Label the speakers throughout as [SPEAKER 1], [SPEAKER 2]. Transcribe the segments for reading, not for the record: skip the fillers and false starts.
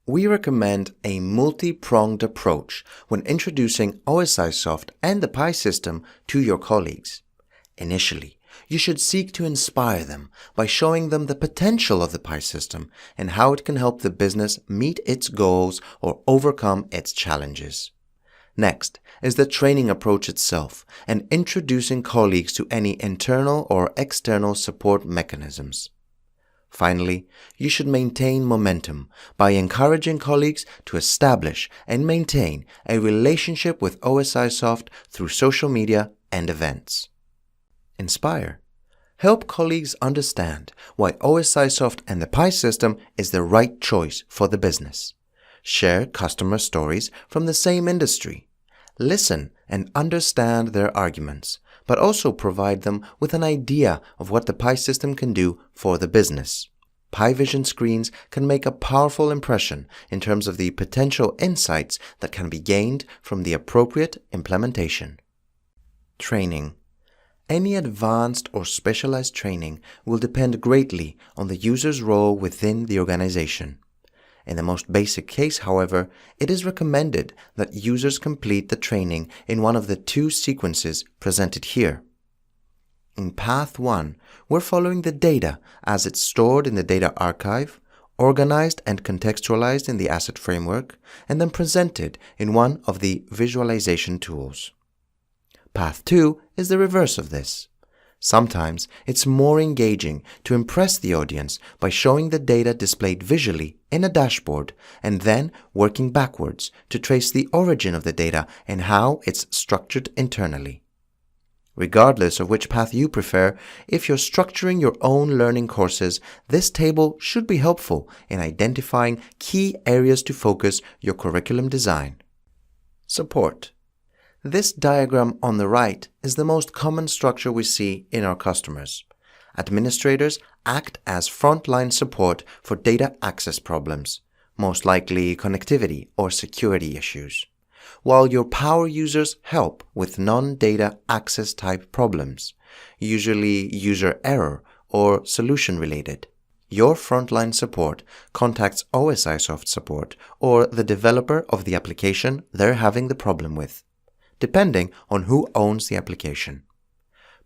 [SPEAKER 1] We recommend a multi-pronged approach when introducing OSIsoft and the Pi system to your colleagues. Initially, you should seek to inspire them by showing them the potential of the Pi system and how it can help the business meet its goals or overcome its challenges. Next is the training approach itself and introducing colleagues to any internal or external support mechanisms. Finally, you should maintain momentum by encouraging colleagues to establish and maintain a relationship with OSIsoft through social media and events. Inspire. Help colleagues understand why OSIsoft and the Pi system is the right choice for the business. Share customer stories from the same industry. Listen and understand their arguments, but also provide them with an idea of what the Pi system can do for the business. Pi Vision screens can make a powerful impression in terms of the potential insights that can be gained from the appropriate implementation. Training. Any advanced or specialized training will depend greatly on the user's role within the organization. In the most basic case, however, it is recommended that users complete the training in one of the two sequences presented here. In Path 1, we're following the data as it's stored in the data archive, organized and contextualized in the asset framework, and then presented in one of the visualization tools. Path 2 is the reverse of this. Sometimes it's more engaging to impress the audience by showing the data displayed visually in a dashboard and then working backwards to trace the origin of the data and how it's structured internally. Regardless of which path you prefer, if you're structuring your own learning courses, this table should be helpful in identifying key areas to focus your curriculum design. Support. This diagram on the right is the most common structure we see in our customers. Administrators act as frontline support for data access problems, most likely connectivity or security issues, while your power users help with non-data access type problems, usually user error or solution related. Your frontline support contacts OSIsoft support or the developer of the application they're having the problem with, depending on who owns the application.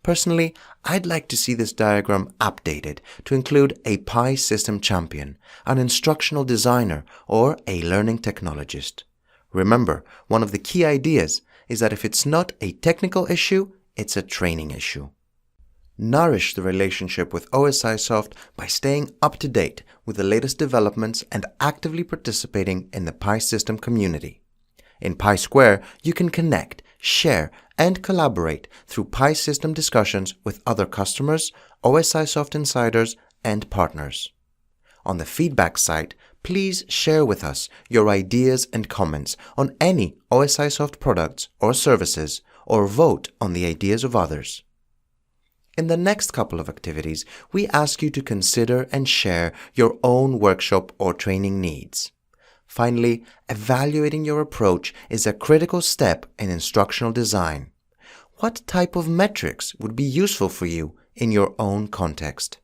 [SPEAKER 1] Personally, I'd like to see this diagram updated to include a Pi system champion, an instructional designer, or a learning technologist. Remember, one of the key ideas is that if it's not a technical issue, it's a training issue. Nourish the relationship with OSIsoft by staying up to date with the latest developments and actively participating in the Pi system community. In Pi Square, you can connect, share, and collaborate through Pi system discussions with other customers, OSIsoft insiders, and partners. On the feedback site, please share with us your ideas and comments on any OSIsoft products or services, or vote on the ideas of others. In the next couple of activities, we ask you to consider and share your own workshop or training needs. Finally, evaluating your approach is a critical step in instructional design. What type of metrics would be useful for you in your own context?